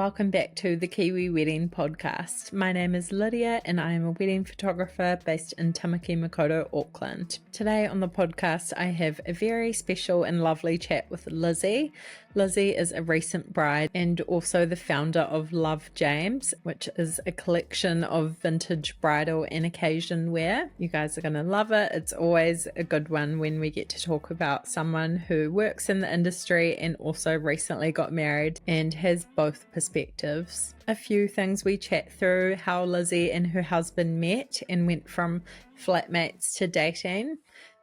welcome back to the Kiwi Wedding Podcast. My name is Lydia and I am a wedding photographer based in Tamaki Makaurau, Auckland. Today on the podcast I have a very special and lovely chat with Lizzie. Lizzie is a recent bride and also the founder of Love James, which is a collection of vintage bridal and occasion wear. You guys are going to love it. It's always a good one when we get to talk about someone who works in the industry and also recently got married and has both perspectives. A few things we chat through: how Lizzie and her husband met and went from flatmates to dating,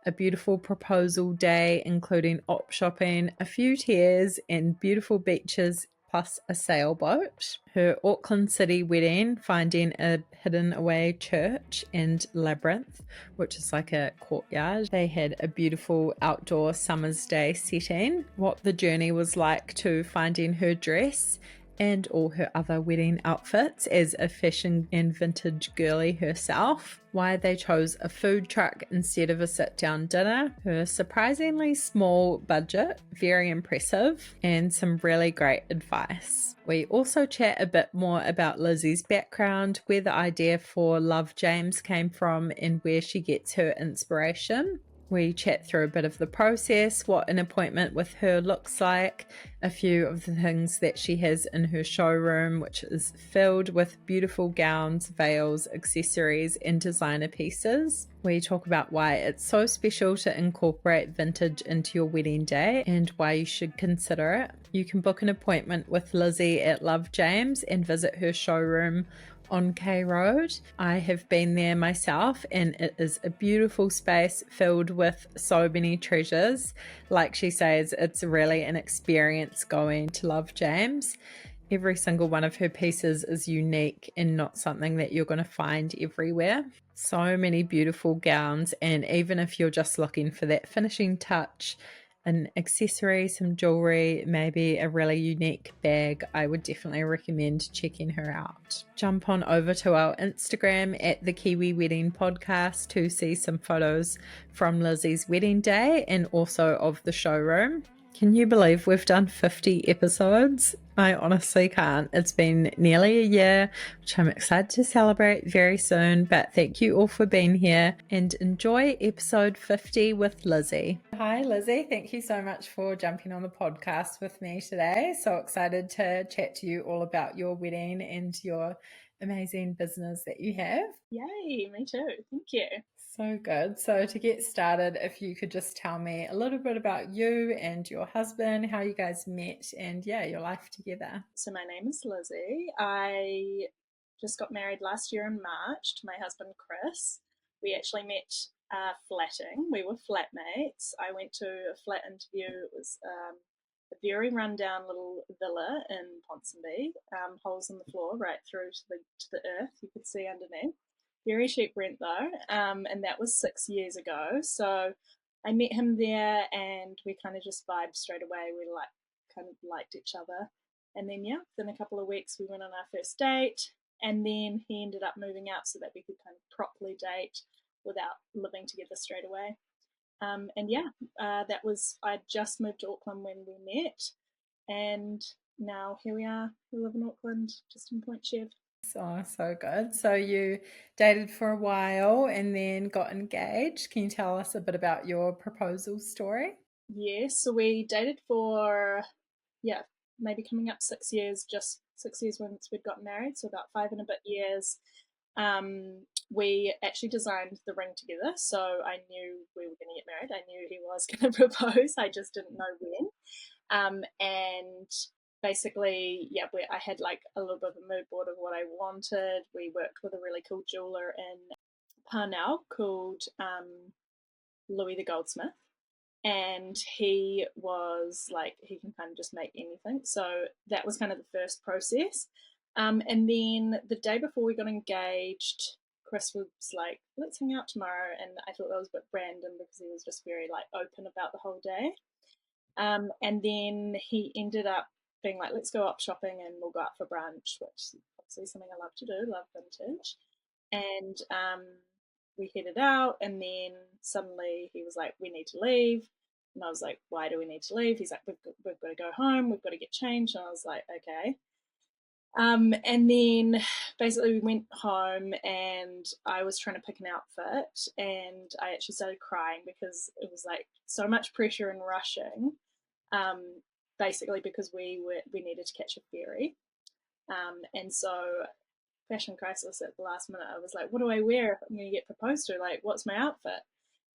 a beautiful proposal day including opshopping, a few tears and beautiful beaches plus a sailboat, her Auckland City wedding, finding a hidden away church and labyrinth, which is like a courtyard. They had a beautiful outdoor summer's day setting, what the journey was like to finding her dress and all her other wedding outfits as a fashion and vintage girly herself, why they chose a food truck instead of a sit-down dinner, her surprisingly small budget, very impressive, and some really great advice. We also chat a bit more about Lizzie's background, where the idea for Love James came from and where she gets her inspiration. We chat through a bit of the process, what an appointment with her looks like, a few of the things that she has in her showroom, which is filled with beautiful gowns, veils, accessories, and designer pieces. We talk about why it's so special to incorporate vintage into your wedding day and why you should consider it. You can book an appointment with Lizzie at Love James and visit her showroom on K Road. I have been there myself and it is a beautiful space filled with so many treasures. Like she says, it's really an experience going to Love James. Every single one of her pieces is unique and not something that you're going to find everywhere. So many beautiful gowns, and even if you're just looking for that finishing touch, an accessory, some jewelry, maybe a really unique bag, I would definitely recommend checking her out. Jump on over to our Instagram at the Kiwi Wedding Podcast to see some photos from Lizzie's wedding day and also of the showroom. Can you believe we've done 50 episodes? I honestly can't. It's been nearly a year, which I'm excited to celebrate very soon, but thank you all for being here and enjoy episode 50 with Lizzie. Hi Lizzie, thank you so much for jumping on the podcast with me today. So excited to chat to you all about your wedding and your amazing business that you have. Yay, me too. Thank you. So good. So to get started, if you could just tell me a little bit about you and your husband, how you guys met and your life together. So my name is Lizzie. I just got married last year in March to my husband Chris. We actually met flatting. We were flatmates. I went to a flat interview. It was a very rundown little villa in Ponsonby, holes in the floor right through to the earth. You could see underneath. Very cheap rent though, and that was 6 years ago. So I met him there, and we kind of just vibed straight away. We kind of liked each other, and then within a couple of weeks we went on our first date, and then he ended up moving out so that we could kind of properly date without living together straight away. That was, I just moved to Auckland when we met, and now here we are. We live in Auckland, just in Point Chev. So good. So you dated for a while and then got engaged. Can you tell us a bit about your proposal story? Yes, so we dated for, maybe coming up 6 years, just 6 years once we'd got married, so about 5 and a bit years. We actually designed the ring together, so I knew we were going to get married. I knew he was going to propose. I just didn't know when. And basically, I had like a little bit of a mood board of what I wanted. We worked with a really cool jeweler in Parnell called Louis the Goldsmith, and he was like, he can kind of just make anything. So that was kind of the first process. And then the day before we got engaged, Chris was like, let's hang out tomorrow. And I thought that was a bit random because he was just very like open about the whole day. And then he ended up being like, let's go up shopping and we'll go out for brunch, which is obviously something I love to do, love vintage. And we headed out, and then suddenly he was like, we need to leave. And I was like, why do we need to leave? He's like, we've got to go home, we've got to get changed. And I was like, okay. And then basically we went home and I was trying to pick an outfit and I actually started crying because it was like so much pressure and rushing. Um, basically because we needed to catch a ferry. And so fashion crisis at the last minute. I was like, what do I wear if I'm going to get proposed to? Like, what's my outfit?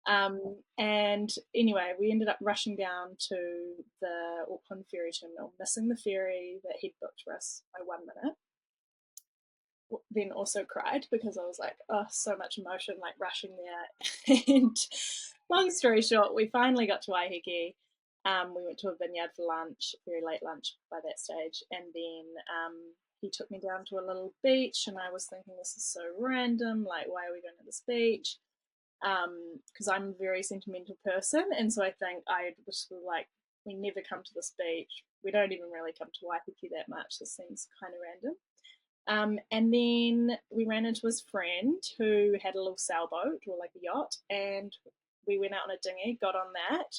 And anyway, we ended up rushing down to the Auckland ferry terminal, missing the ferry that he'd booked for us by 1 minute. Then also cried because I was like, oh, so much emotion, like rushing there. And long story short, we finally got to Waiheke. We went to a vineyard for lunch, very late lunch by that stage, and then he took me down to a little beach, and I was thinking, this is so random. Like, why are we going to this beach? Because I'm a very sentimental person, and so I think I was sort of like, we never come to this beach. We don't even really come to Waiheke that much. This seems kind of random. And then we ran into his friend who had a little sailboat or like a yacht, and we went out on a dinghy, got on that,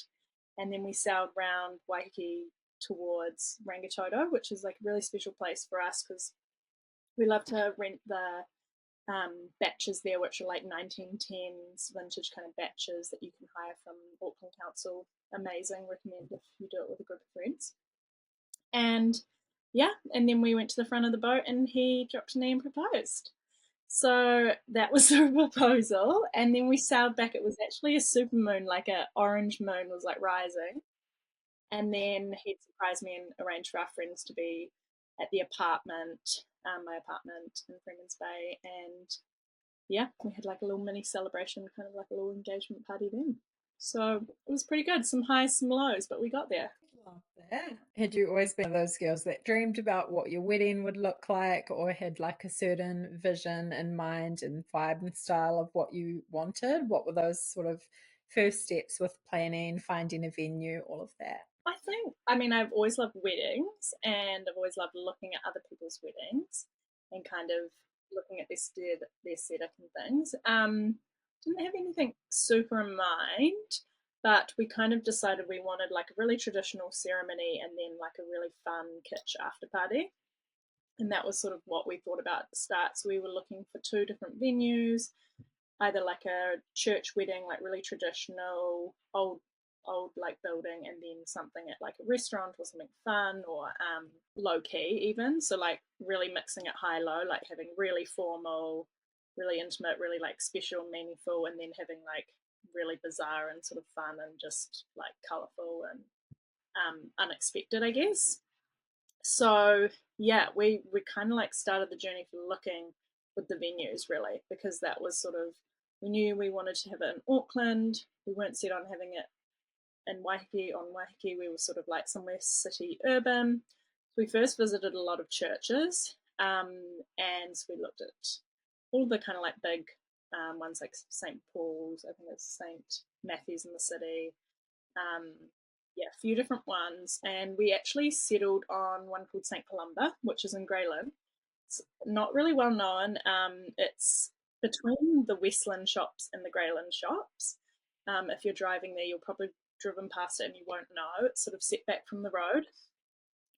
and then we sailed round Waiheke towards Rangitoto, which is like a really special place for us because we love to rent the batches there, which are like 1910s vintage kind of batches that you can hire from Auckland Council. Amazing, recommend if you do it with a group of friends. And yeah, and then we went to the front of the boat and he dropped a knee and proposed. So that was the proposal. And then we sailed back. It was actually a super moon, like a orange moon was like rising. And then he surprised me and arranged for our friends to be at the apartment, my apartment in Freeman's Bay. And yeah, we had like a little mini celebration, kind of like a little engagement party then. So it was pretty good. Some highs, some lows, but we got there. Love that. Had you always been one of those girls that dreamed about what your wedding would look like, or had like a certain vision in mind and vibe and style of what you wanted? What were those sort of first steps with planning, finding a venue, all of that? I think, I mean, I've always loved weddings and I've always loved looking at other people's weddings and kind of looking at their setup and things. Didn't have anything super in mind, but we kind of decided we wanted like a really traditional ceremony and then like a really fun kitsch after party. And that was sort of what we thought about at the start. So we were looking for two different venues, either like a church wedding, like really traditional, old like building, and then something at like a restaurant or something fun or low key even. So like really mixing it high low, like having really formal, really intimate, really like special, meaningful, and then having like really bizarre and sort of fun and just like colourful and unexpected, I guess. So yeah, we kind of like started the journey for looking with the venues really because that was sort of, we knew we wanted to have it in Auckland. We weren't set on having it in Waiheke. On Waiheke, we were sort of like somewhere city urban. We first visited a lot of churches, and so we looked at all the kind of like big ones like St Paul's. I think it's St Matthew's in the city. Um, yeah, a few different ones, and we actually settled on one called St Columba, which is in Greyland. It's not really well known. It's between the Westland shops and the Greyland shops. If you're driving there, you'll probably driven past it and you won't know. It's sort of set back from the road.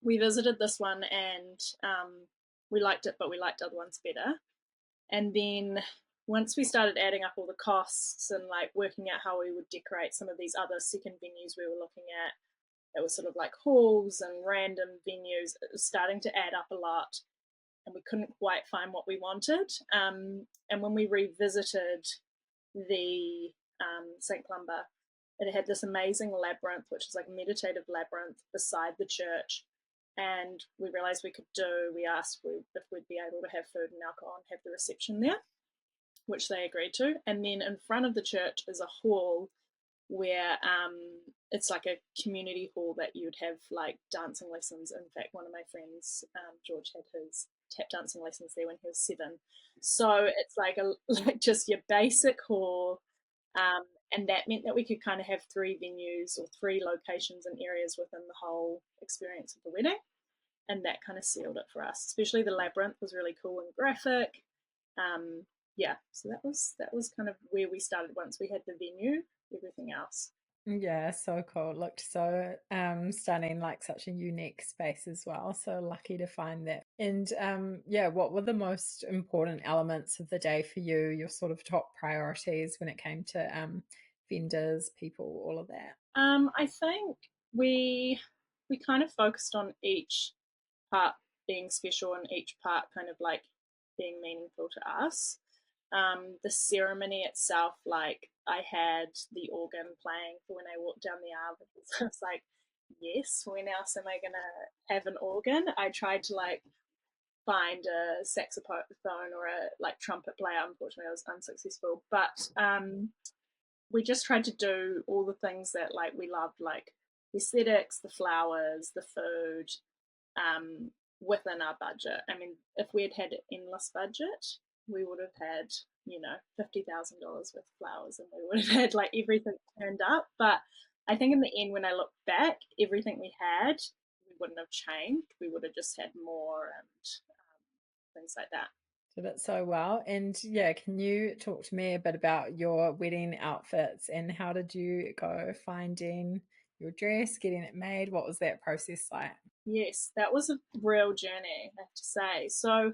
We visited this one and we liked it, but we liked other ones better. And then once we started adding up all the costs and like working out how we would decorate some of these other second venues we were looking at, it was sort of like halls and random venues. It was starting to add up a lot, and we couldn't quite find what we wanted. And when we revisited the St. Columba, it had this amazing labyrinth, which is like a meditative labyrinth beside the church. And we realized we asked if we'd be able to have food and alcohol and have the reception there, which they agreed to. And then in front of the church is a hall where it's like a community hall that you'd have like dancing lessons. In fact, one of my friends, George, had his tap dancing lessons there when he was 7. So it's like a like just your basic hall, and that meant that we could kind of have 3 venues or 3 locations and areas within the whole experience of the wedding, and that kind of sealed it for us. Especially the labyrinth was really cool and graphic. Yeah, so that was kind of where we started once we had the venue. Everything else Yeah, so cool. It looked so stunning, like such a unique space as well. So lucky to find that. And yeah, what were the most important elements of the day for you, your sort of top priorities when it came to vendors, people, all of that? I think we we kind of focused on each part being special and each part kind of like being meaningful to us. The ceremony itself, like I had the organ playing for when I walked down the aisle because I was like, yes, when else am I gonna have an organ? I tried to like find a saxophone or a like trumpet player. Unfortunately, I was unsuccessful, but we just tried to do all the things that like we loved, like the aesthetics, the flowers, the food, um, within our budget. I mean, if we had had an endless budget, we would have had, $50,000 worth of flowers, and we would have had like everything turned up. But I think in the end, when I look back, everything we had, we wouldn't have changed. We would have just had more and things like that. Did it so well. And yeah, can you talk to me a bit about your wedding outfits and how did you go finding your dress, getting it made? What was that process like? Yes, that was a real journey, I have to say. So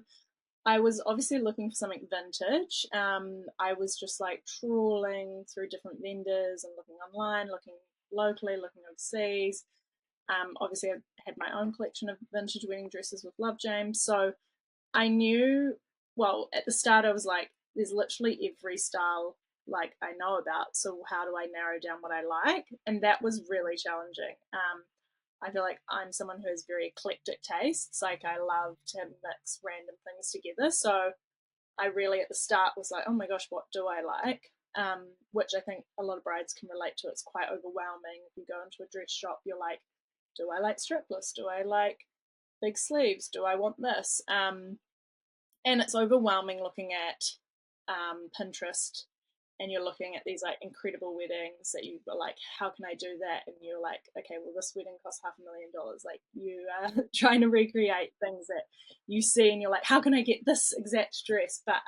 I was obviously looking for something vintage. I was just like trawling through different vendors and looking online, looking locally, looking overseas. Obviously, I had my own collection of vintage wedding dresses with Love James. So I knew, well, at the start, I was like, there's literally every style like I know about. So how do I narrow down what I like? And that was really challenging. I feel like I'm someone who has very eclectic tastes. Like I love to mix random things together. So I really at the start was like, oh my gosh, what do I like? Which I think a lot of brides can relate to. It's quite overwhelming. If you go into a dress shop, you're like, do I like strapless? Do I like big sleeves? Do I want this? And it's overwhelming looking at Pinterest and you're looking at these like incredible weddings that you are like, how can I do that? And you're like, okay, well, this wedding costs $500,000. Like, you are trying to recreate things that you see, and you're like, how can I get this exact dress? But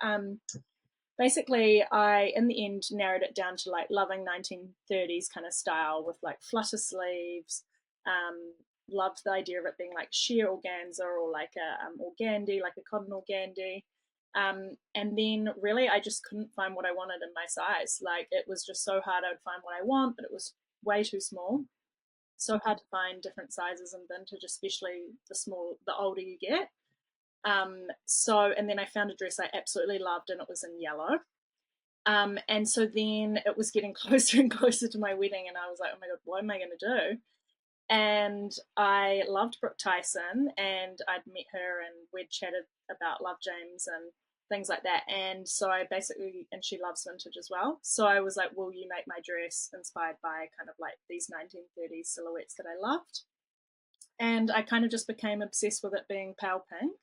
basically, I in the end narrowed it down to like loving 1930s kind of style with like flutter sleeves. Um, Loved the idea of it being like sheer organza or like a organdy, like a cotton organdy. And then really, I just couldn't find what I wanted in my size. Like it was just so hard. I would find what I want, but it was way too small. So hard to find different sizes in vintage, especially the older you get. And then I found a dress I absolutely loved, and it was in yellow. And so then it was getting closer and closer to my wedding, and I was like, oh my God, what am I going to do? And I loved Brooke Tyson, and I'd met her, and we'd chatted about Love James and things like that. And so I basically, and she loves vintage as well. So I was like, will you make my dress inspired by kind of like these 1930s silhouettes that I loved? And I kind of just became obsessed with it being pale pink.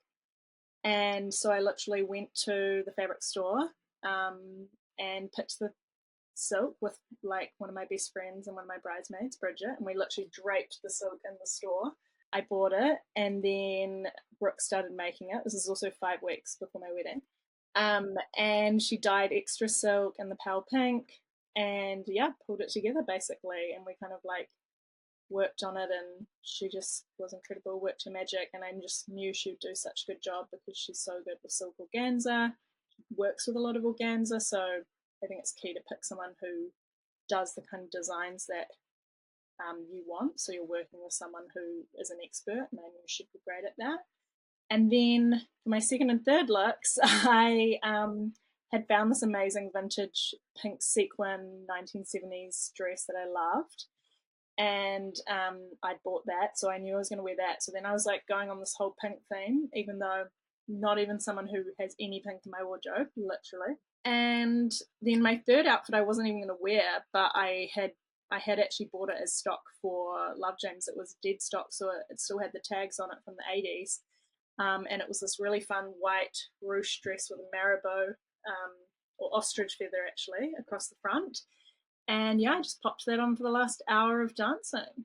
And so I literally went to the fabric store um, and picked the silk with like one of my best friends and one of my bridesmaids, Bridget, and we literally draped the silk in the store. I bought it, and then Brooke started making it. This is also 5 weeks before my wedding. And she dyed extra silk in the pale pink, and yeah, pulled it together basically. And we kind of like worked on it, and she just was incredible, worked her magic, and I just knew she'd do such a good job because she's so good with silk organza, works with a lot of organza. So I think it's key to pick someone who does the kind of designs that you want. So you're working with someone who is an expert, and I knew she'd be great at that. And then for my second and third looks, I had found this amazing vintage pink sequin 1970s dress that I loved, and I'd bought that, so I knew I was going to wear that. So then I was like going on this whole pink theme, even though not even someone who has any pink in my wardrobe, literally. And then my third outfit I wasn't even going to wear, but I had actually bought it as stock for Love James. It was dead stock, so it still had the tags on it from the 80s. And it was this really fun white ruche dress with a marabou or ostrich feather actually across the front. And yeah, I just popped that on for the last hour of dancing.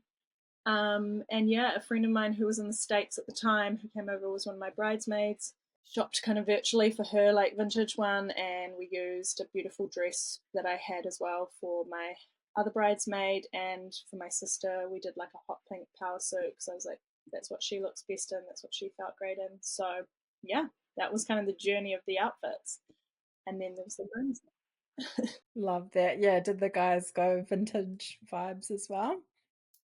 And yeah, a friend of mine who was in the States at the time who came over was one of my bridesmaids. Shopped kind of virtually for her like vintage one, and we used a beautiful dress that I had as well for my other bridesmaid, and for my sister, we did like a hot pink power suit because I was like, that's what she looks best in, that's what she felt great in. So yeah, that was kind of the journey of the outfits. And then there was the rooms. Love that. Yeah, did the guys go vintage vibes as well?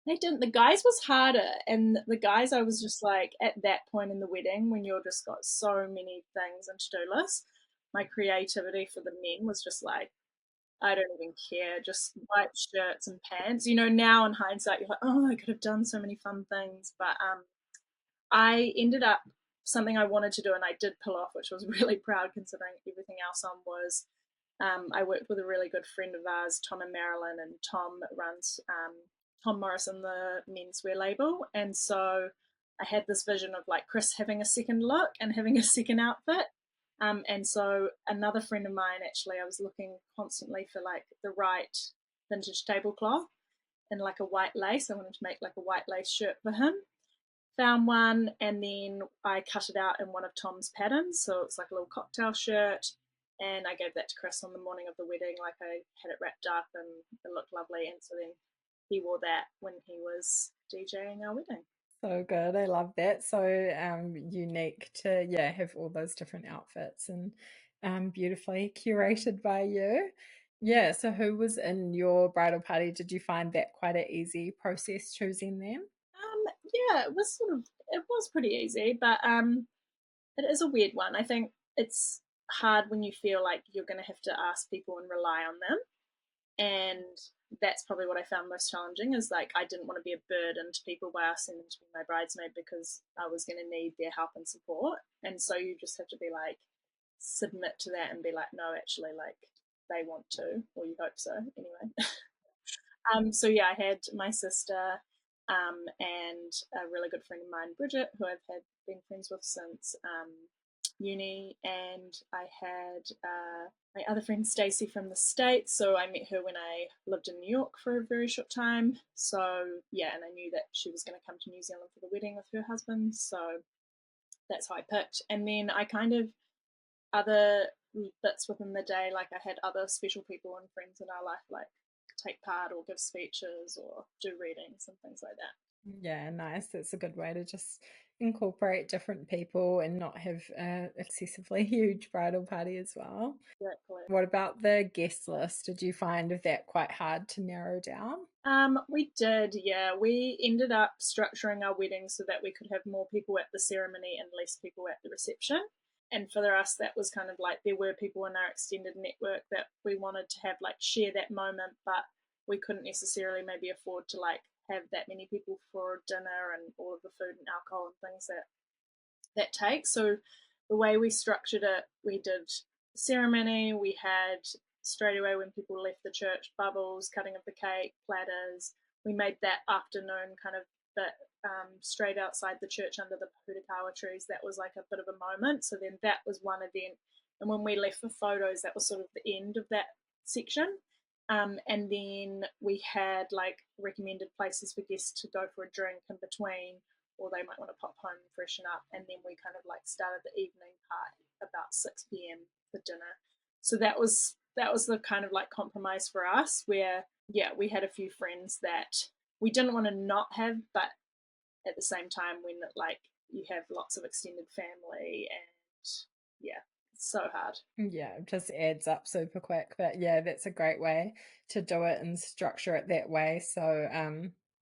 They didn't. The guys was harder, and the guys I was just like at that point in the wedding when you're just got so many things and to do lists. My creativity for the men was just like I don't even care, just white shirts and pants. Now in hindsight, you're like, oh, I could have done so many fun things, but I ended up something I wanted to do and I did pull off, which I was really proud considering everything else on was I worked with a really good friend of ours, Tom and Marilyn, and Tom runs Tom Morrison, the menswear label. And so I had this vision of like Chris having a second look and having a second outfit. And so another friend of mine, actually, I was looking constantly for like the right vintage tablecloth and like a white lace. I wanted to make like a white lace shirt for him. Found one, and then I cut it out in one of Tom's patterns, so it's like a little cocktail shirt, and I gave that to Chris on the morning of the wedding. Like I had it wrapped up, and it looked lovely, and so then he wore that when he was DJing our wedding. So good. I love that. So unique to yeah, have all those different outfits and beautifully curated by you. Yeah, so who was in your bridal party? Did you find that quite an easy process choosing them? Yeah, it was pretty easy, but it is a weird one. I think it's hard when you feel like you're going to have to ask people and rely on them. And that's probably what I found most challenging is like I didn't want to be a burden to people by asking them to be my bridesmaid because I was going to need their help and support. And so you just have to be like submit to that and be like, no, actually, like they want to, or you hope so. Anyway, so yeah, I had my sister and a really good friend of mine, Bridget, who I've had been friends with since uni, and I had my other friend Stacey from the States. So I met her when I lived in New York for a very short time. So yeah, and I knew that she was going to come to New Zealand for the wedding with her husband. So that's how I picked. And then I kind of other bits within the day, like I had other special people and friends in our life, like take part or give speeches or do readings and things like that. Yeah, nice. That's a good way to just incorporate different people and not have a excessively huge bridal party as well. Exactly. What about the guest list? Did you find that quite hard to narrow down? We did, yeah. We ended up structuring our wedding so that we could have more people at the ceremony and less people at the reception. And for us, that was kind of like there were people in our extended network that we wanted to have like share that moment, but we couldn't necessarily maybe afford to like have that many people for dinner and all of the food and alcohol and things that takes. So the way we structured it, we did ceremony, we had straight away when people left the church, bubbles, cutting of the cake, platters. We made that afternoon kind of bit straight outside the church under the purakawa trees. That was like a bit of a moment. So then that was one event. And when we left for photos, that was sort of the end of that section. And then we had like recommended places for guests to go for a drink in between, or they might want to pop home and freshen up. And then we kind of like started the evening part about 6 p.m. for dinner. So that was the kind of like compromise for us, where yeah, we had a few friends that we didn't want to not have, but at the same time, when like you have lots of extended family and yeah, it's so hard. Yeah, it just adds up super quick. But yeah, that's a great way to do it and structure it that way. So,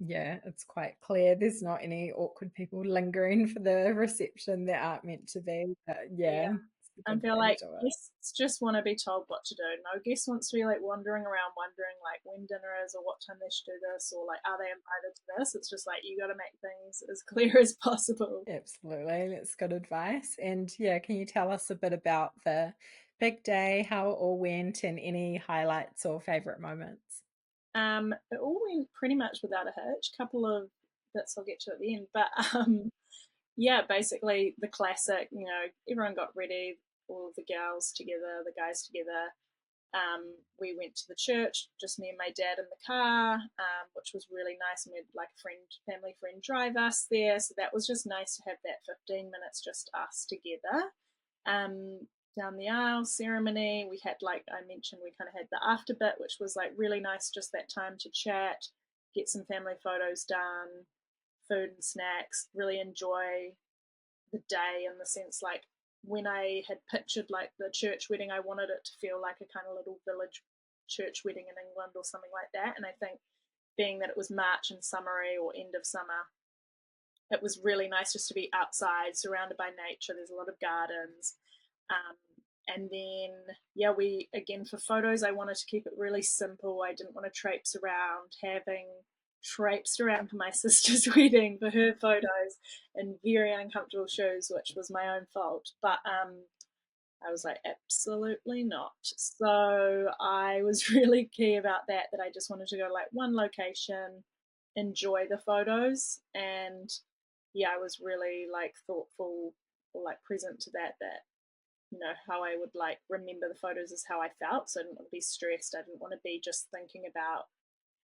yeah, it's quite clear there's not any awkward people lingering for the reception that aren't meant to be. But Yeah, yeah, it's a I good feel way to like do it. guests just want to be told what to do. No guest wants to be like wandering around wondering like when dinner is or what time they should do this or like are they invited to this. It's just like you got to make things as clear as possible. Absolutely, that's good advice. And yeah, can you tell us a bit about the big day, how it all went, and any highlights or favorite moments? It all went pretty much without a hitch. Couple of bits I'll get to at the end, but yeah, basically the classic. Everyone got ready, all of the girls together, the guys together. We went to the church, just me and my dad in the car, which was really nice. And we had like a family friend drive us there. So that was just nice to have that 15 minutes just us together. down the aisle ceremony. We had, like I mentioned, we kind of had the after bit, which was like really nice, just that time to chat, get some family photos done, food and snacks, really enjoy the day in the sense like when I had pictured like the church wedding, I wanted it to feel like a kind of little village church wedding in England or something like that. And I think being that it was March and summery or end of summer, it was really nice just to be outside, surrounded by nature. There's a lot of gardens. Um, and then, yeah, we, again, for photos, I wanted to keep it really simple. I didn't want to traipse around, having traipsed around for my sister's wedding for her photos in very uncomfortable shoes, which was my own fault. But I was like, absolutely not. So I was really key about that, that I just wanted to go to like one location, enjoy the photos. And yeah, I was really like thoughtful or like present to that, that, you know, how I would like remember the photos is how I felt. So I didn't want to be stressed. I didn't want to be just thinking about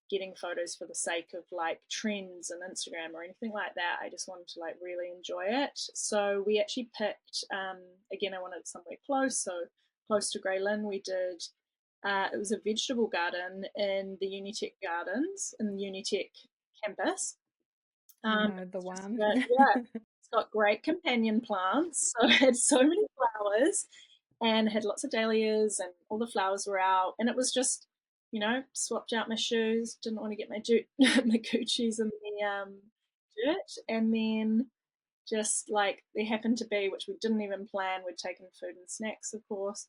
getting photos for the sake of like trends and Instagram or anything like that. I just wanted to like really enjoy it. So we actually picked, again, I wanted somewhere close, so close to Grey Lynn. We did, it was a vegetable garden in the Unitech Gardens, in the Unitech campus. I know It's the just, one. yeah, it's got great companion plants. So it had so many flowers and had lots of dahlias and all the flowers were out. And it was just, you know, swapped out my shoes, didn't want to get my, my Gucci's in the dirt. And then just like there happened to be, which we didn't even plan, we'd taken food and snacks, of course.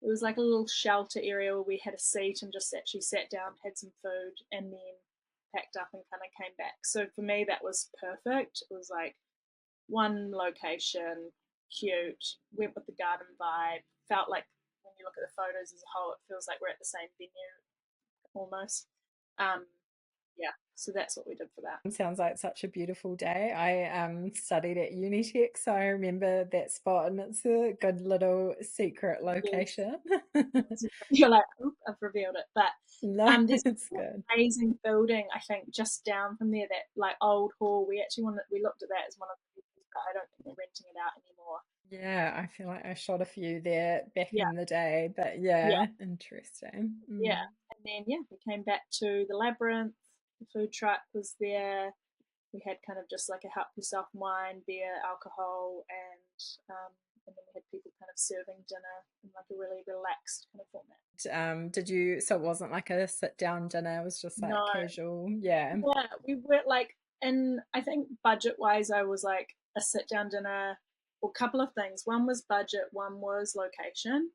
It was like a little shelter area where we had a seat and just actually sat down, had some food, and then packed up and kind of came back. So for me, that was perfect. It was like one location, cute, went with the garden vibe, felt like when you look at the photos as a whole, it feels like we're at the same venue almost. Um, yeah, so that's what we did for that. Sounds like such a beautiful day. I studied at Unitech, so I remember that spot, and it's a good little secret Yes, location. you're like, oop, I've revealed it. But No, there's it's an good. amazing building, I think, just down from there, that like old hall. We actually wanted, we looked at that as one of the pieces, but I don't think they're renting it out anymore. Yeah, I feel like I shot a few there back Yeah, in the day, but yeah, yeah, interesting. yeah. And then yeah, we came back to the labyrinth. The food truck was there. We had kind of just like a help yourself wine, beer, alcohol, and then we had people kind of serving dinner in like a really relaxed kind of format. Did you, so it wasn't like a sit down dinner, it was just No, like casual. Yeah. yeah, we were like, and I think budget wise, I was like a sit down dinner, or a couple of things. One was budget, one was location.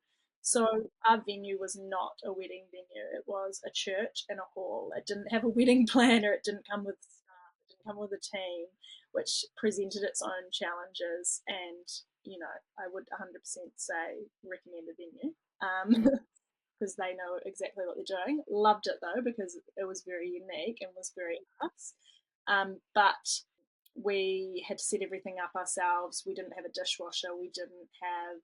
So our venue was not a wedding venue. It was a church and a hall. It didn't have a wedding planner. It didn't come with staff. It didn't come with a team, which presented its own challenges. And you know, I would 100% say recommend a venue. Because they know exactly what they're doing. Loved it though because it was very unique and was very us. But we had to set everything up ourselves. We didn't have a dishwasher. We didn't have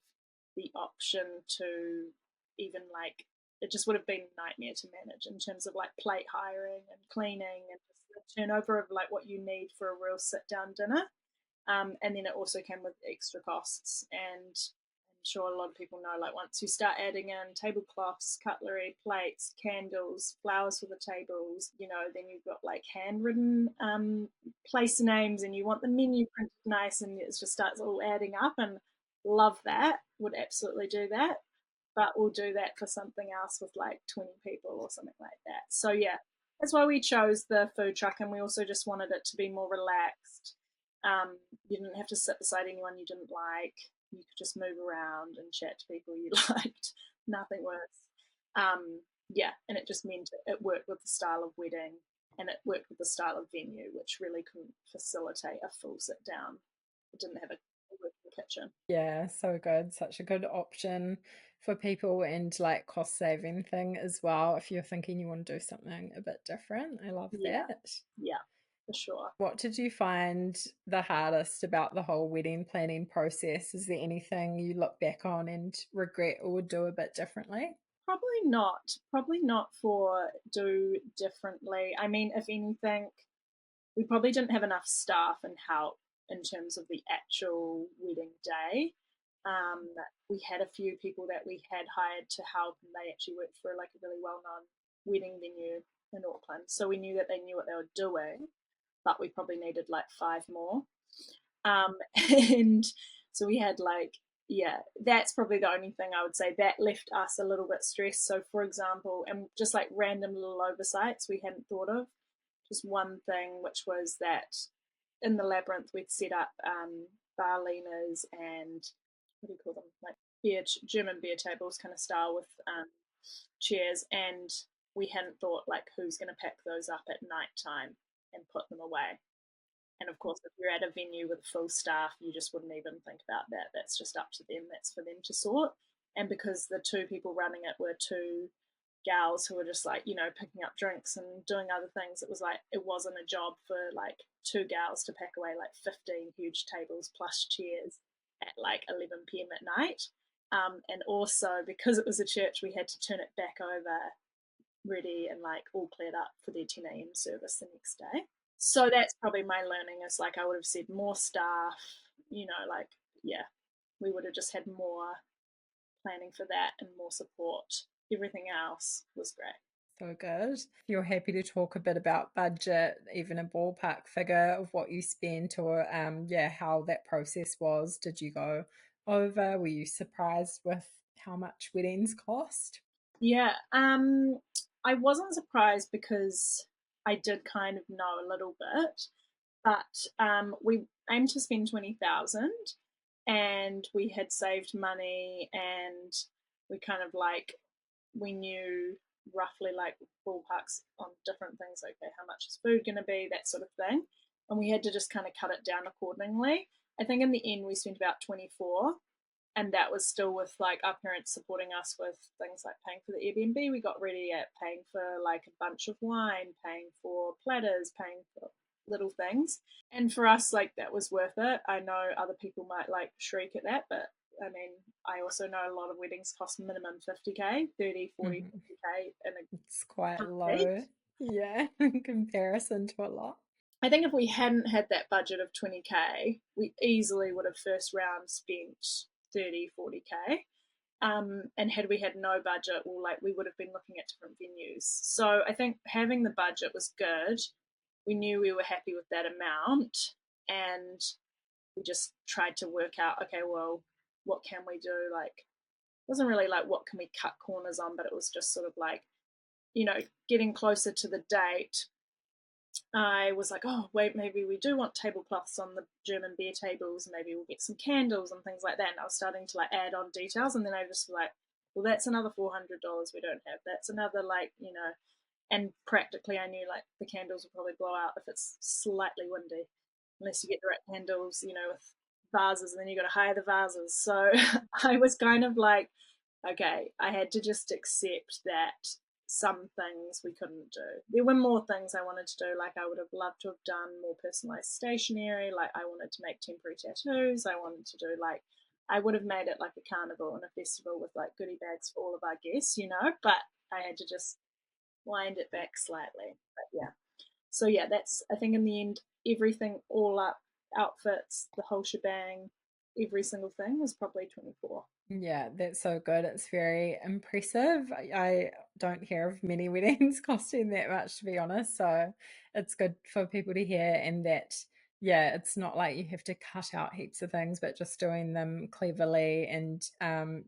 the option to even like, it just would have been a nightmare to manage in terms of like plate hiring and cleaning and just the turnover of like what you need for a real sit down dinner. And then it also came with extra costs. And I'm sure a lot of people know, like once you start adding in tablecloths, cutlery, plates, candles, flowers for the tables, you know, then you've got like handwritten place names, and you want the menu printed nice, and it just starts all adding up. And love that, would absolutely do that. But we'll do that for something else with like 20 people or something like that. So yeah, that's why we chose the food truck, and we also just wanted it to be more relaxed. You didn't have to sit beside anyone you didn't like. You could just move around and chat to people you liked. Nothing worse. Yeah, and it just meant it worked with the style of wedding, and it worked with the style of venue, which really couldn't facilitate a full sit down. It didn't have a working kitchen. Yeah, so good. Such a good option for people, and like cost saving thing as well if you're thinking you want to do something a bit different. I love Yeah, that. yeah, for sure. What did you find the hardest about the whole wedding planning process? Is there anything you look back on and regret or would do a bit differently? Probably not. Probably not for do differently. I mean, if anything, we probably didn't have enough staff and help in terms of the actual wedding day. We had a few people that we had hired to help, and they actually worked for like a really well-known wedding venue in Auckland. So we knew that they knew what they were doing, but we probably needed like five more. Um, and so we had like, yeah, that's probably the only thing I would say that left us a little bit stressed. So, for example, and just like random little oversights we hadn't thought of. Just one thing, which was that in the labyrinth we'd set up barlinas and what do you call them, like German beer tables kind of style with chairs, and we hadn't thought like who's going to pack those up at night time and put them away. And of course, if you're at a venue with full staff, you just wouldn't even think about that. That's just up to them. That's for them to sort. And because the two people running it were two gals who were just like, you know, picking up drinks and doing other things, it was like, it wasn't a job for like two gals to pack away like 15 huge tables plus chairs at like 11 p.m. at night. And also, because it was a church, we had to turn it back over ready and like all cleared up for their 10 a.m. service the next day. So that's probably my learning is like I would have said more staff, you know, like, yeah, we would have just had more planning for that and more support. Everything else was great. So good. If you're happy to talk a bit about budget, even a ballpark figure of what you spent or yeah, how that process was. Did you go over? Were you surprised with how much weddings cost? Yeah, I wasn't surprised because I did kind of know a little bit, but we aimed to spend 20,000 and we had saved money and we kind of like we knew roughly like ballparks on different things, okay, how much is food going to be, that sort of thing. And we had to just kind of cut it down accordingly. I think in the end we spent about 24, and that was still with like our parents supporting us with things like paying for the Airbnb we got ready at, paying for like a bunch of wine, paying for platters, paying for little things. And for us, like that was worth it. I know other people might like shriek at that, but I mean, I also know a lot of weddings cost minimum 50K, 30, 40, Mhm. 50K in It's quite a heartbeat. low, yeah, in comparison to a lot. I think if we hadn't had that budget of 20K, we easily would have first round spent 30, 40K. And had we had no budget, well, like we would have been looking at different venues. So I think having the budget was good. We knew we were happy with that amount, and we just tried to work out, okay, well, what can we do? Like, it wasn't really like what can we cut corners on, but it was just sort of like, you know, getting closer to the date, I was like, oh, wait, maybe we do want tablecloths on the German beer tables. Maybe we'll get some candles and things like that. And I was starting to like add on details. And then I just was like, well, that's another $400 we don't have. That's another, like, you know, and practically I knew like the candles will probably blow out if it's slightly windy, unless you get the right candles, you know, with vases, and then you got to hire the vases. So I was kind of like, okay, I had to just accept that some things we couldn't do. There were more things I wanted to do, like I would have loved to have done more personalized stationery, like I wanted to make temporary tattoos, I wanted to do like I would have made it like a carnival and a festival with like goodie bags for all of our guests, you know, but I had to just wind it back slightly. But yeah. So yeah, that's I think in the end everything all up, outfits, the whole shebang, every single thing was probably 24. Yeah, that's so good. It's very impressive. I don't hear of many weddings costing that much, to be honest. So it's good for people to hear, and that, yeah, it's not like you have to cut out heaps of things, but just doing them cleverly and,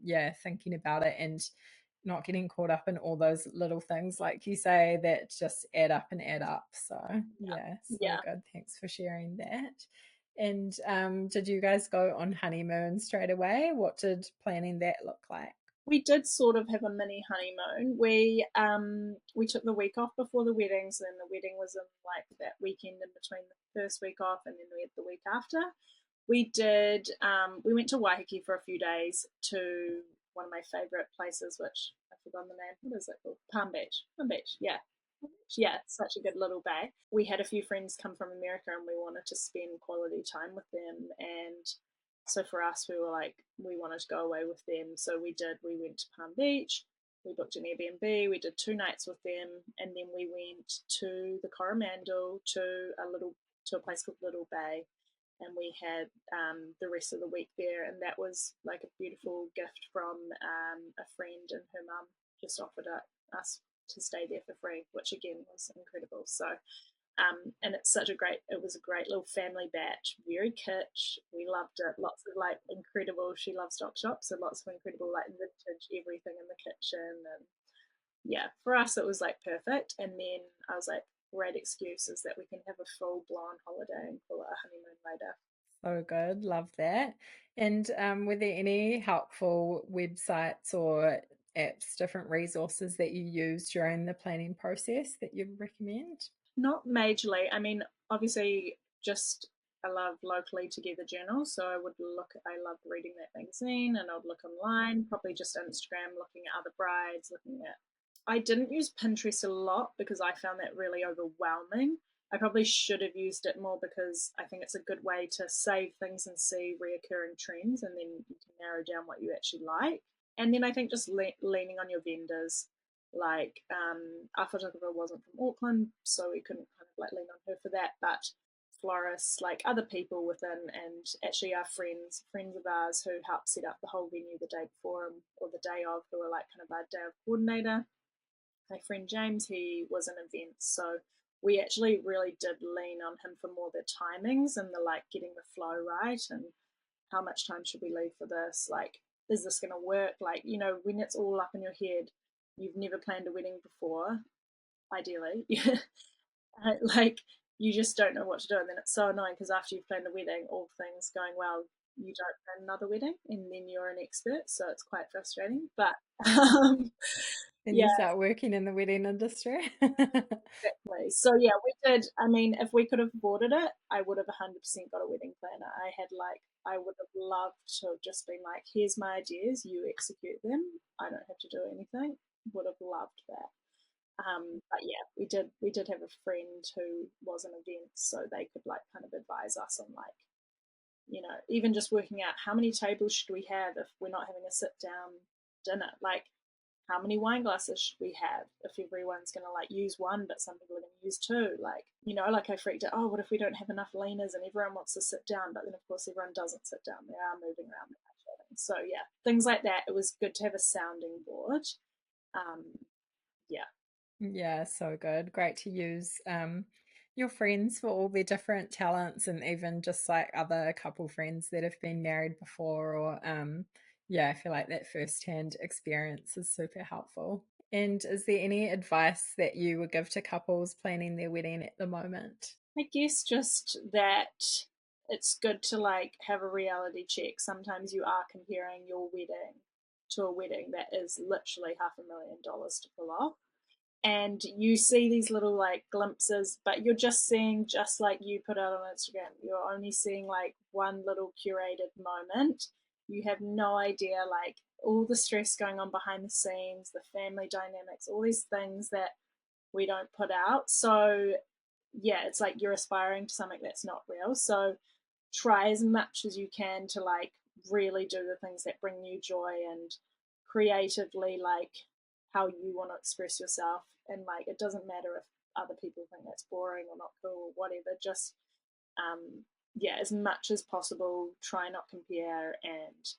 yeah, thinking about it and not getting caught up in all those little things, like you say, that just add up and add up. So, yeah, so Yeah. good. Thanks for sharing that. And did you guys go on honeymoon straight away? What did planning that look like? We did sort of have a mini honeymoon. We took the week off before the weddings, and the wedding was in like that weekend in between the first week off, and then we had the week after. We went to Waiheke for a few days to one of my favourite places, which I forgot the name. What is it called? Palm Beach. Palm Beach, yeah. Yeah, such a good little bay. We had a few friends come from America and we wanted to spend quality time with them. And so for us, we were like, we wanted to go away with them. So we did. We went to Palm Beach. We booked an Airbnb. We did 2 nights with them, and then we went to the Coromandel to a place called Little Bay, and we had the rest of the week there, and that was like a beautiful gift from a friend, and her mum just offered us to stay there for free, which again was incredible. So and it was a great little family batch, very kitsch. We loved it. Lots of like incredible, she loves stock shops, so lots of incredible like vintage everything in the kitchen. And yeah, for us it was like perfect. And then I was like, great excuses that we can have a full blown holiday and call it a honeymoon later. So good. Love that. And were there any helpful websites or apps, different resources that you used during the planning process that you'd recommend? Not majorly. I mean, obviously, just I love locally together journals, so I loved reading that magazine, and I would look online, probably just Instagram, looking at other brides, looking at. I didn't use Pinterest a lot because I found that really overwhelming. I probably should have used it more because I think it's a good way to save things and see reoccurring trends, and then you can narrow down what you actually like. And then I think just leaning on your vendors, like our photographer wasn't from Auckland, so we couldn't kind of like lean on her for that, but florists, like other people within, and actually our friends of ours who helped set up the whole venue the day before or the day of, who were like kind of our day of coordinator. My friend James, he was in events, so we actually really did lean on him for more the timings and the like getting the flow right, and how much time should we leave for this? Like, is this going to work? Like, when it's all up in your head, you've never planned a wedding before, ideally. Like, you just don't know what to do. And then it's so annoying because after you've planned a wedding, all things going well, you don't plan another wedding and then you're an expert. So it's quite frustrating. But um, And yeah, you start working in the wedding industry? exactly. So yeah, we did. I mean, if we could have avoided it, I would have 100% got a wedding planner. I would have loved to have just been like, here's my ideas, you execute them. I don't have to do anything. Would have loved that. But yeah, we did have a friend who was in events, so they could like kind of advise us on like, even just working out how many tables should we have if we're not having a sit down dinner. Like, how many wine glasses should we have if everyone's going to like use one, but some people are going to use two? Like, like I freaked out, oh, what if we don't have enough leaners and everyone wants to sit down, but then of course everyone doesn't sit down. They are moving around. So yeah, things like that. It was good to have a sounding board. Um, yeah. Yeah, so good. Great to use your friends for all their different talents and even just like other couple friends that have been married before or yeah, I feel like that firsthand experience is super helpful. And is there any advice that you would give to couples planning their wedding at the moment? I guess just that it's good to like have a reality check. Sometimes you are comparing your wedding to a wedding that is literally $500,000 to pull off. And you see these little like glimpses, but you're just seeing, just like you put out on Instagram, you're only seeing like one little curated moment. You have no idea like all the stress going on behind the scenes, the family dynamics, all these things that we don't put out. So yeah, it's like you're aspiring to something that's not real. So try as much as you can to like really do the things that bring you joy and creatively like how you want to express yourself. And like it doesn't matter if other people think that's boring or not cool or whatever. Just yeah, as much as possible, try not compare and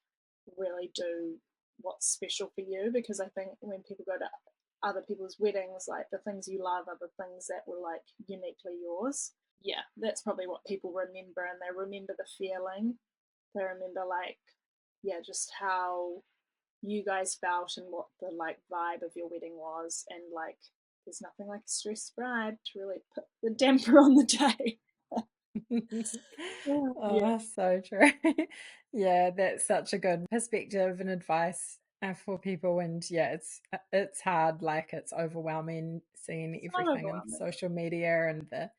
really do what's special for you, because I think when people go to other people's weddings, like the things you love are the things that were like uniquely yours. Yeah, that's probably what people remember, and they remember the feeling. They remember like, yeah, just how you guys felt and what the like vibe of your wedding was, and like there's nothing like a stressed bride to really put the damper on the day. Yeah. Oh, so true. Yeah, that's such a good perspective and advice for people. And yeah, it's hard, like it's overwhelming seeing So everything in overwhelming. social media and the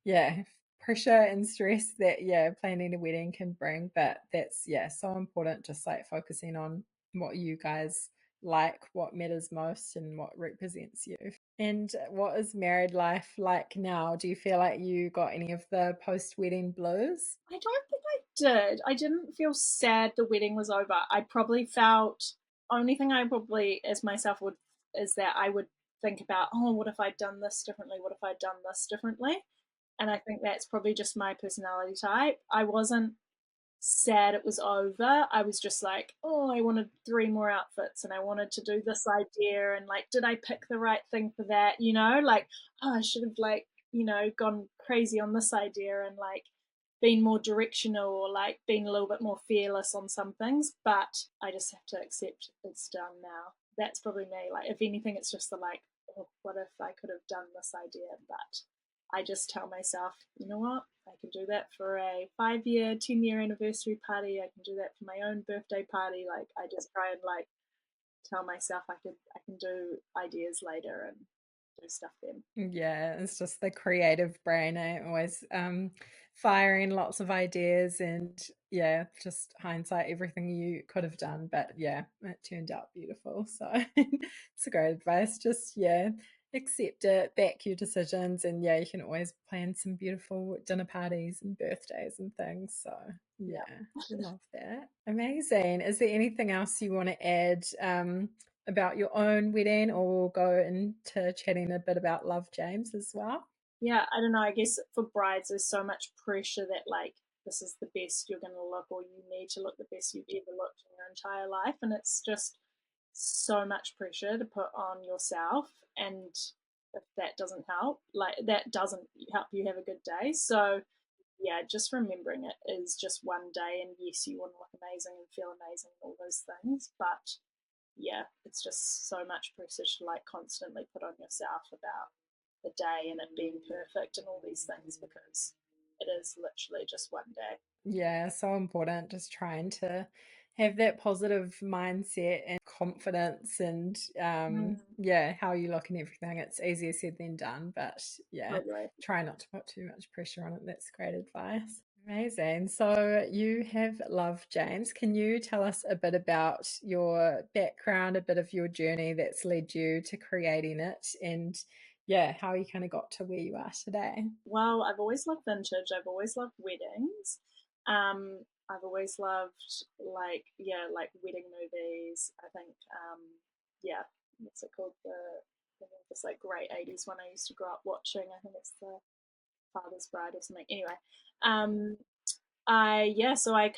yeah pressure and stress that yeah planning a wedding can bring. But that's yeah so important. Just like focusing on what you guys like, what matters most, and what represents you. And what is married life like now? Do you feel like you got any of the post-wedding blues? I don't think I did. I didn't feel sad the wedding was over. I probably felt, only thing I probably as myself would is that I would think about, oh, what if I'd done this differently? What if I'd done this differently? And I think that's probably just my personality type. I wasn't sad it was over. I was just like, oh, I wanted three more outfits and I wanted to do this idea and like, did I pick the right thing for that? You know, like, oh, I should have like, you know, gone crazy on this idea and like been more directional or like been a little bit more fearless on some things. But I just have to accept it's done now. That's probably me. Like, if anything, it's just the like, oh, what if I could have done this idea? But I just tell myself, you know what? I can do that for a 5-year, 10-year anniversary party. I can do that for my own birthday party. Like I just try and like tell myself I can do ideas later and do stuff then. Yeah, it's just the creative brain, eh? Always firing lots of ideas and yeah, just hindsight, everything you could have done. But yeah, it turned out beautiful. So it's a great advice. Just yeah, accept it, back your decisions, and yeah, you can always plan some beautiful dinner parties and birthdays and things. So yeah, Yeah. I love that. Amazing. Is there anything else you want to add? About your own wedding, or we'll go into chatting a bit about Love James as well. Yeah, I don't know. I guess for brides, there's so much pressure that like this is the best you're going to look, or you need to look the best you've ever looked in your entire life, and it's just so much pressure to put on yourself. And if that doesn't help, like that doesn't help you have a good day. So yeah, just remembering it is just one day, and yes, you want to look amazing and feel amazing and all those things, but yeah, it's just so much pressure to like constantly put on yourself about the day and it being perfect and all these things because it is literally just one day. Yeah, so important. Just trying to have that positive mindset and confidence and Mm, yeah, how you look and everything. It's easier said than done, but yeah, totally. try not to put too much pressure on it. That's great advice. Amazing. So you have Love James. Can you tell us a bit about your background, a bit of your journey that's led you to creating it, and yeah, how you kind of got to where you are today? Well, I've always loved vintage. I've always loved weddings. I've always loved like yeah, like wedding movies. I think yeah, what's it called? This like great 80s one I used to grow up watching. I think it's the Father's Bride or something. Anyway, um, I yeah, so I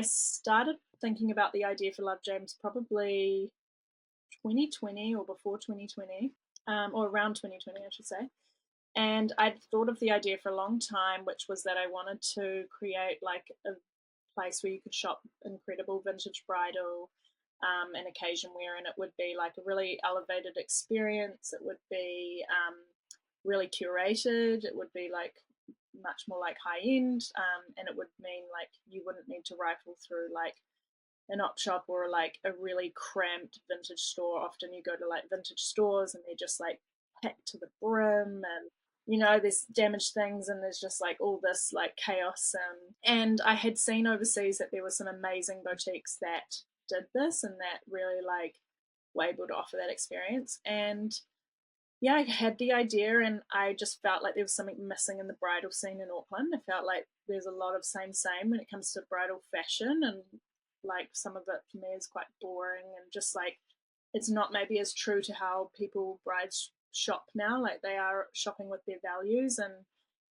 started thinking about the idea for Love James probably 2020 or before 2020, or around 2020, I should say. And I'd thought of the idea for a long time, which was that I wanted to create like a place where you could shop incredible vintage bridal and occasion wear, and it would be like a really elevated experience. It would be really curated. It would be like much more like high end, and it would mean like you wouldn't need to rifle through like an op shop or like a really cramped vintage store. Often you go to like vintage stores and they're just like packed to the brim and you know there's damaged things and there's just like all this like chaos, and I had seen overseas that there were some amazing boutiques that did this and that really like were able to offer that experience. And yeah, I had the idea and I just felt like there was something missing in the bridal scene in Auckland. I felt like there's a lot of same when it comes to bridal fashion, and like some of it for me is quite boring and just like it's not maybe as true to how people brides shop now. Like they are shopping with their values, and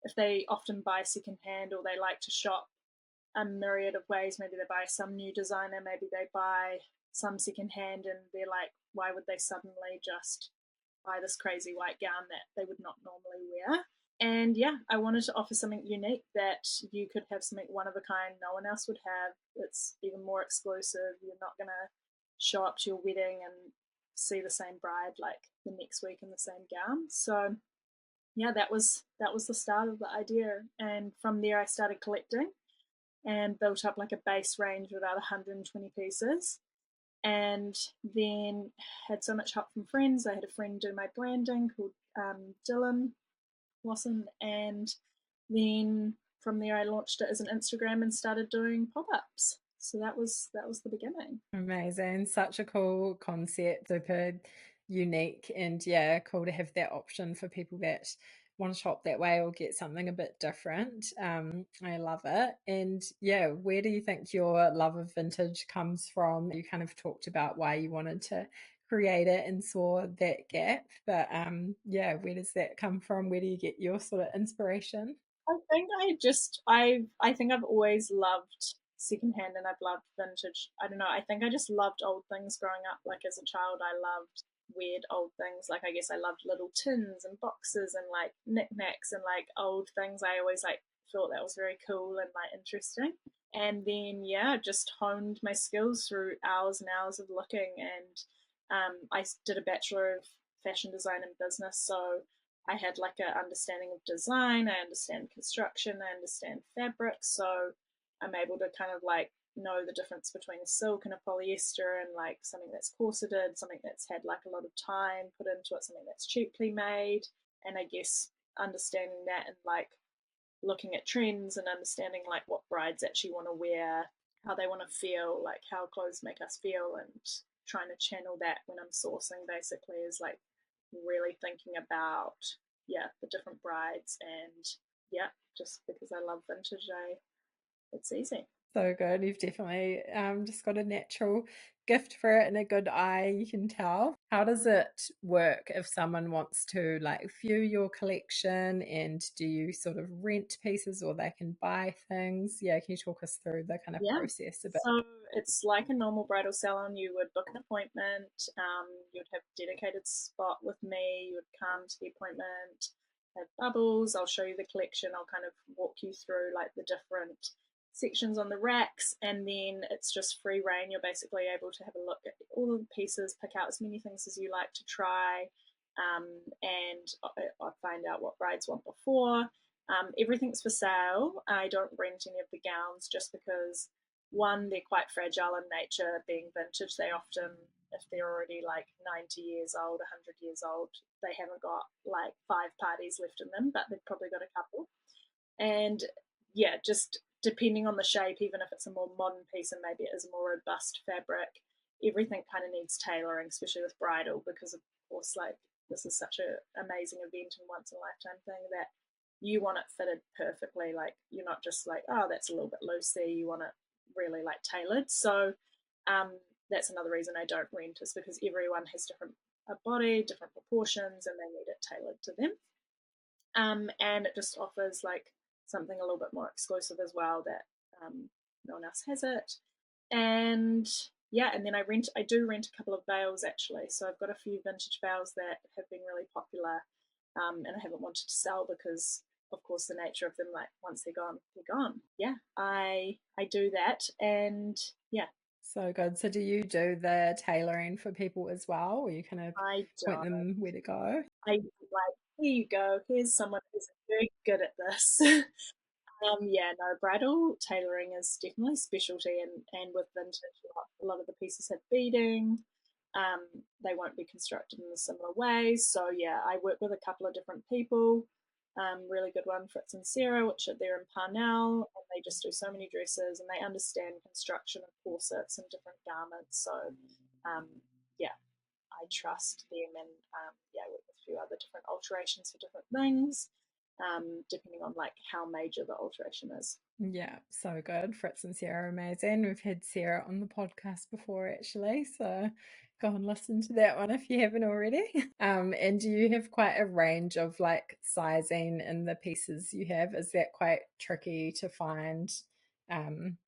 if they often buy secondhand or they like to shop a myriad of ways, maybe they buy some new designer, maybe they buy some secondhand, and they're like, why would they suddenly just buy this crazy white gown that they would not normally wear? And yeah, I wanted to offer something unique that you could have something one of a kind no one else would have. It's even more exclusive. You're not going to show up to your wedding and see the same bride like the next week in the same gown. So yeah, that was the start of the idea, and from there I started collecting and built up like a base range of about 120 pieces, and then had so much help from friends. I had a friend do my branding called Dylan Lawson, and then from there I launched it as an Instagram and started doing pop-ups. So that was the beginning. Amazing. Such a cool concept, super unique, and yeah, cool to have that option for people that want to shop that way or get something a bit different. I love it. And yeah, where do you think your love of vintage comes from? You kind of talked about why you wanted to creator and saw that gap. But yeah, where does that come from? Where do you get your sort of inspiration? I think I think I've always loved secondhand and I've loved vintage. I don't know. I think I just loved old things growing up. Like as a child, I loved weird old things. Like I guess I loved little tins and boxes and like knickknacks and like old things. I always like thought that was very cool and like interesting. And then yeah, just honed my skills through hours and hours of looking. And I did a bachelor of fashion design and business, so I had like an understanding of design, I understand construction, I understand fabric, so I'm able to kind of like know the difference between a silk and a polyester and like something that's corseted, something that's had like a lot of time put into it, something that's cheaply made, and I guess understanding that and like looking at trends and understanding like what brides actually want to wear, how they want to feel, like how clothes make us feel, and trying to channel that when I'm sourcing basically is like really thinking about yeah the different brides and yeah just because I love vintage, I it's easy. So good. You've definitely just got a natural gift for it and a good eye, you can tell. How does it work if someone wants to like view your collection, and do you sort of rent pieces or they can buy things? Yeah, can you talk us through the kind of Yeah. process a bit? So it's like a normal bridal salon. You would book an appointment. You'd have a dedicated spot with me. You would come to the appointment, have bubbles. I'll show you the collection. I'll kind of walk you through like the different sections on the racks, and then it's just free reign. You're basically able to have a look at all of the pieces, pick out as many things as you like to try, and I find out what brides want before. Everything's for sale. I don't rent any of the gowns just because one, they're quite fragile in nature, being vintage. They often, if they're already like 90 years old, 100 years old, they haven't got like 5 parties left in them, but they've probably got a couple. And yeah, just depending on the shape, even if it's a more modern piece and maybe it is a more robust fabric, everything kind of needs tailoring, especially with bridal, because of course, like this is such an amazing event and once in a lifetime thing that you want it fitted perfectly. Like you're not just like, oh, that's a little bit loose there. You want it really like tailored. So um, that's another reason I don't rent is because everyone has different a body, different proportions, and they need it tailored to them. And it just offers like something a little bit more exclusive as well that no one else has it. And yeah, and then I do rent a couple of veils actually. So I've got a few vintage veils that have been really popular, and I haven't wanted to sell because of course the nature of them, like once they're gone, they're gone. Yeah, I do that, and yeah, So good. So do you do the tailoring for people as well, or you kind of I point don't. them where to go? I like, here you go. Here's someone who's very good at this. Yeah, no, bridal tailoring is definitely specialty, and with vintage, a lot of the pieces have beading. They won't be constructed in a similar way. So yeah, I work with a couple of different people. Really good one, Fritz and Sarah, which are there in Parnell, and they just do so many dresses, and they understand construction of corsets and different garments. So um, yeah, I trust them, and yeah, with a few other different alterations for different things, depending on like how major the alteration is. Yeah, so good. Fritz and Sarah are amazing. We've had Sarah on the podcast before actually, so go and listen to that one if you haven't already. And do you have quite a range of like sizing in the pieces you have? Is that quite tricky to find?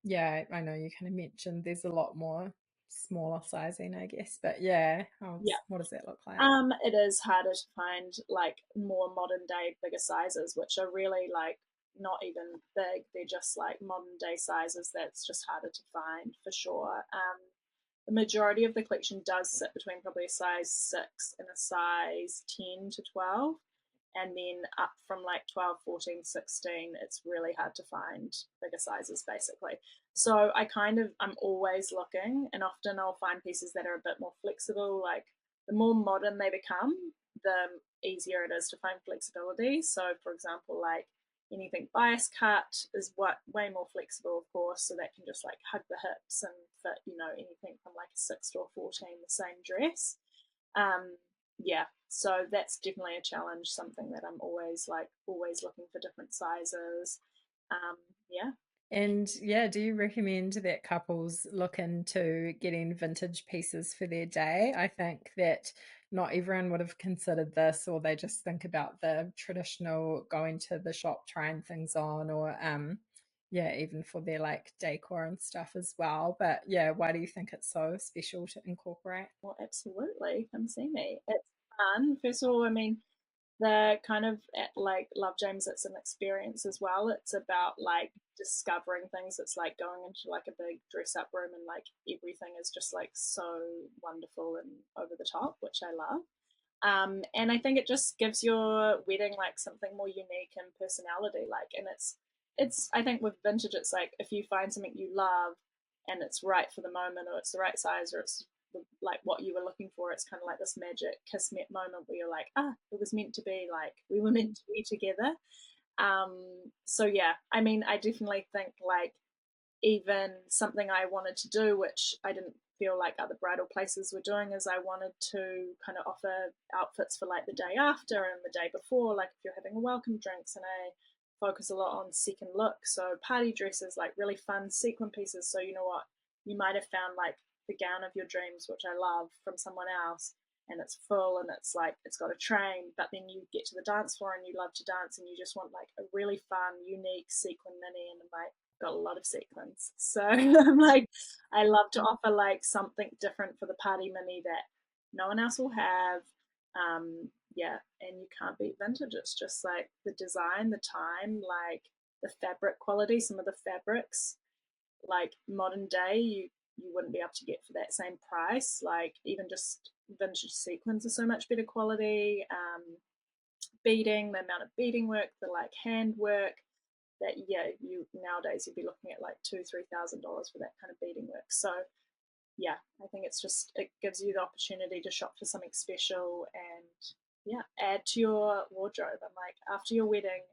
Yeah, I know you kind of mentioned there's a lot more smaller sizing, I guess, but yeah, Yeah, what does that look like? it is harder to find like more modern day bigger sizes, which are really like not even big. They're just like modern day sizes. That's just harder to find for sure. The majority of the collection does sit between probably a size 6 and a size 10 to 12. And then up from like 12, 14, 16, it's really hard to find bigger sizes basically. So I'm always looking, and often I'll find pieces that are a bit more flexible. Like the more modern they become, the easier it is to find flexibility. So, for example, like anything bias cut is way more flexible, of course, so that can just like hug the hips and fit, anything from like a 6 to a 14, the same dress. Yeah, so that's definitely a challenge, something that I'm always looking for different sizes. Um, yeah. And yeah, do you recommend that couples look into getting vintage pieces for their day? I think that not everyone would have considered this, or they just think about the traditional going to the shop, trying things on, or yeah, even for their like decor and stuff as well. But yeah, why do you think it's so special to incorporate? Well, absolutely. Come see me. It's fun. First of all, I mean, the kind of like Love James, it's an experience as well. It's about like discovering things. It's like going into like a big dress up room and like everything is just like so wonderful and over the top, which I love. And I think it just gives your wedding like something more unique and personality. Like, and it's I think with vintage, it's like if you find something you love and it's right for the moment, or it's the right size, or it's like what you were looking for, it's kind of like this magic kismet moment where you're like, ah, it was meant to be. Like we were meant to be together. So yeah, I mean, I definitely think like even something I wanted to do, which I didn't feel like other bridal places were doing, is I wanted to kind of offer outfits for like the day after and the day before, like if you're having a welcome drinks, and I focus a lot on second look. So party dresses, like really fun sequin pieces. So you know what, you might have found like the gown of your dreams, which I love, from someone else, and it's full and it's like it's got a train, but then you get to the dance floor and you love to dance and you just want like a really fun, unique sequin mini, and like got a lot of sequins. So I'm like, I love to offer like something different for the party mini that no one else will have. Yeah, and you can't beat vintage. It's just like the design, the time, like the fabric quality. Some of the fabrics, like modern day, you wouldn't be able to get for that same price. Like even just vintage sequins are so much better quality. Beading, the amount of beading work, the like hand work, that yeah, you nowadays you'd be looking at like $2,000-3,000 for that kind of beading work. So yeah, I think it's just it gives you the opportunity to shop for something special and yeah, add to your wardrobe. And like after your wedding,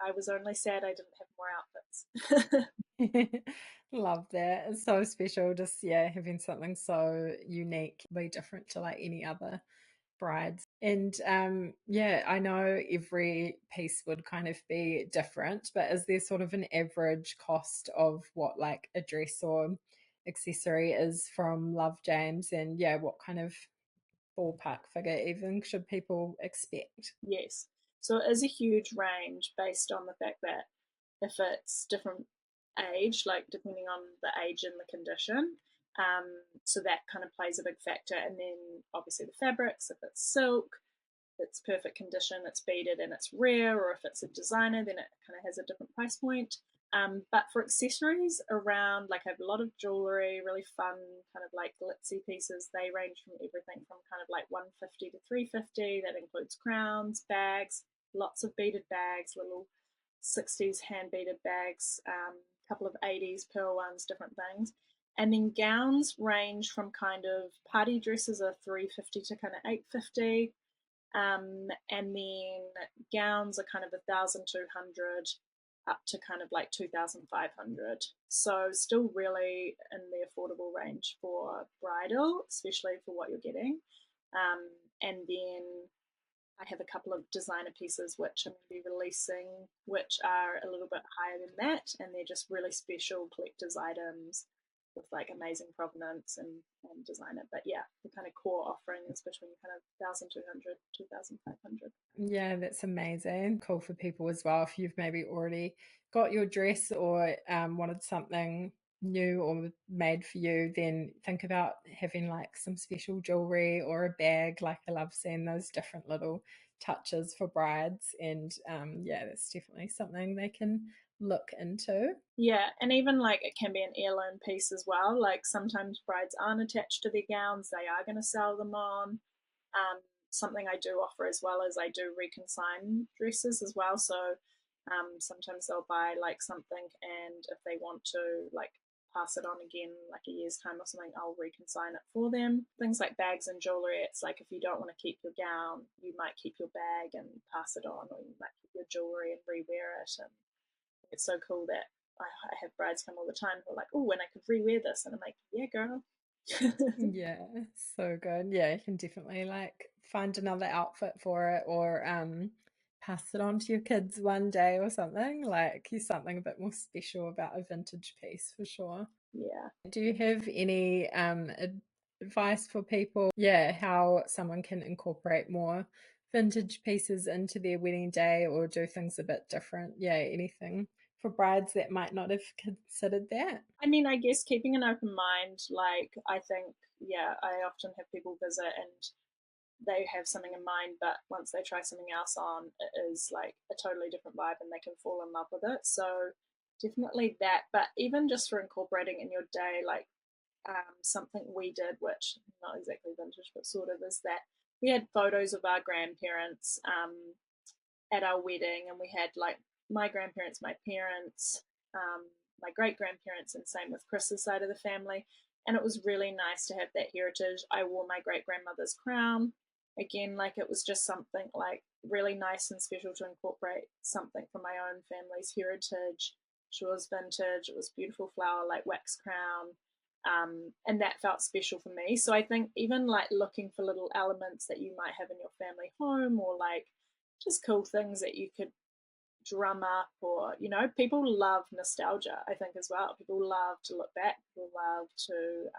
I was only sad I didn't have more outfits. Love that. It's so special. Just yeah, having something so unique, be different to like any other brides. And yeah, I know every piece would kind of be different, but is there sort of an average cost of what like a dress or accessory is from Love James? And yeah, what kind of ballpark figure even should people expect? Yes. So it is a huge range based on the fact that if it's different age, like depending on the age and the condition. So that kind of plays a big factor. And then obviously the fabrics, if it's silk, it's perfect condition, it's beaded and it's rare, or if it's a designer, then it kind of has a different price point. But for accessories around, like I have a lot of jewelry, really fun kind of like glitzy pieces. They range from everything from kind of like 150 to 350. That includes crowns, bags, lots of beaded bags, little 60s hand beaded bags, a couple of 80s pearl ones, different things. And then gowns range from kind of party dresses are 350 to kind of 850, and then gowns are kind of 1,200 up to kind of like 2,500. So still really in the affordable range for bridal, especially for what you're getting. And then I have a couple of designer pieces which I'm going to be releasing, which are a little bit higher than that, and they're just really special collector's items with like amazing provenance and designer. But yeah, the kind of core offering is between kind of 1,200, 2,500. Yeah, that's amazing. Cool for people as well. If you've maybe already got your dress or wanted something new or made for you, then think about having like some special jewelry or a bag. Like I love seeing those different little touches for brides. And yeah, that's definitely something they can look into. Yeah, and even like it can be an heirloom piece as well. Like sometimes brides aren't attached to their gowns, they are going to sell them on. Something I do offer as well is I do reconsign dresses as well. So sometimes they'll buy like something, and if they want to like pass it on again like a year's time or something, I'll reconsign it for them. Things like bags and jewelry, it's like if you don't want to keep your gown, you might keep your bag and pass it on, or you might keep your jewelry and rewear it. And it's so cool that I have brides come all the time who are like, oh, and I could rewear this. And I'm like, yeah, girl. Yeah, so good. Yeah, you can definitely like find another outfit for it or pass it on to your kids one day or something. Like, there's something a bit more special about a vintage piece for sure. Yeah. Do you have any advice for people, yeah, how someone can incorporate more vintage pieces into their wedding day or do things a bit different? Yeah, anything for brides that might not have considered that? I mean, I guess keeping an open mind, like, I think, yeah, I often have people visit and they have something in mind, but once they try something else on, it is like a totally different vibe and they can fall in love with it. So definitely that. But even just for incorporating in your day, like something we did, which not exactly vintage, but sort of, is that we had photos of our grandparents at our wedding, and we had like my grandparents, my parents, my great grandparents, and same with Chris's side of the family. And it was really nice to have that heritage. I wore my great grandmother's crown. Again, like it was just something like really nice and special to incorporate something from my own family's heritage. She was vintage. It was beautiful flower, like wax crown. And that felt special for me. So I think even like looking for little elements that you might have in your family home, or like just cool things that you could drum up, or people love nostalgia, I think, as well. People love to look back. People love to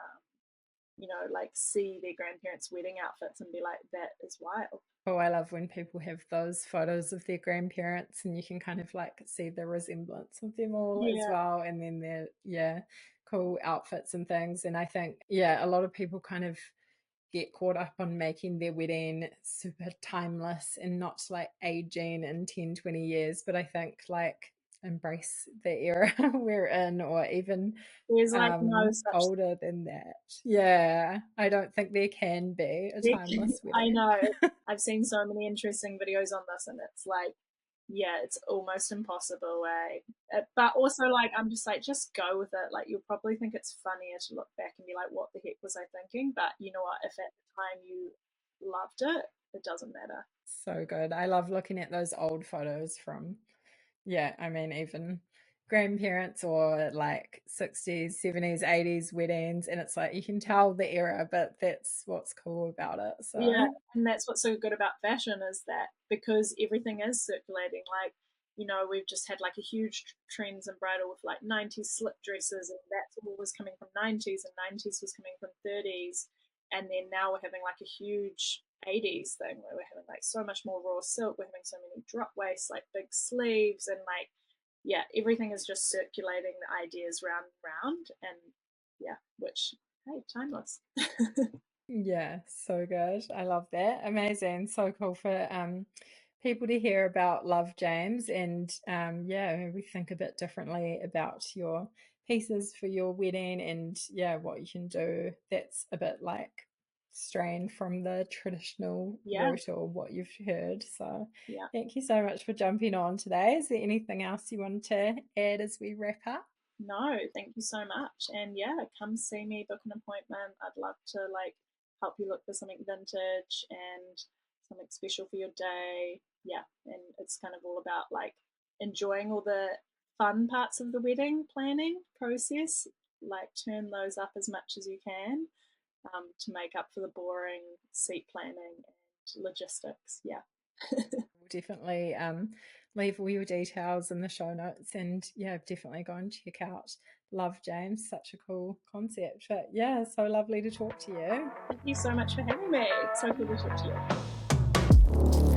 like see their grandparents' wedding outfits and be like, that is wild. Oh, I love when people have those photos of their grandparents and you can kind of like see the resemblance of them all as Yeah. well. And then their, yeah, cool outfits and things. And I think, yeah, a lot of people kind of get caught up on making their wedding super timeless and not like aging in 10, 20 years. But I think like embrace the era we're in, or even There's like no such older than that. Yeah, I don't think there can be a thing. timeless I wedding. know. I've seen so many interesting videos on this, and it's like, yeah, it's almost impossible, eh? But also, like, I'm just like, just go with it. Like, you'll probably think it's funnier to look back and be like, what the heck was I thinking? But you know what? If at the time you loved it, it doesn't matter. So good. I love looking at those old photos from, yeah, I mean, even grandparents or like 60s, 70s, 80s weddings. And it's like you can tell the era, but that's what's cool about it. Yeah, So, and that's what's so good about fashion, is that because everything is circulating, like, we've just had like a huge trends in bridal with like 90s slip dresses, and that's all was coming from 90s, and 90s was coming from 30s. And then now we're having like a huge 80s thing where we're having like so much more raw silk, we're having so many drop waists, like big sleeves, and like, yeah, everything is just circulating the ideas round and round. And yeah, which, hey, timeless. yeah, so good. I love that. Amazing. So cool for people to hear about Love James and yeah, maybe think a bit differently about your pieces for your wedding and yeah, what you can do that's a bit like strained from the traditional Yeah, route or what you've heard. So yeah. thank you so much for jumping on today. Is there anything else you want to add as we wrap up? No, thank you so much. And yeah, come see me, book an appointment. I'd love to like help you look for something vintage and something special for your day. Yeah, and it's kind of all about like enjoying all the fun parts of the wedding planning process. Like turn those up as much as you can, to make up for the boring seat planning and logistics. Yeah. We'll definitely leave all your details in the show notes and yeah, definitely go and check out Love James. Such a cool concept. But yeah, so lovely to talk to you. Thank you so much for having me. It's so good to talk to you.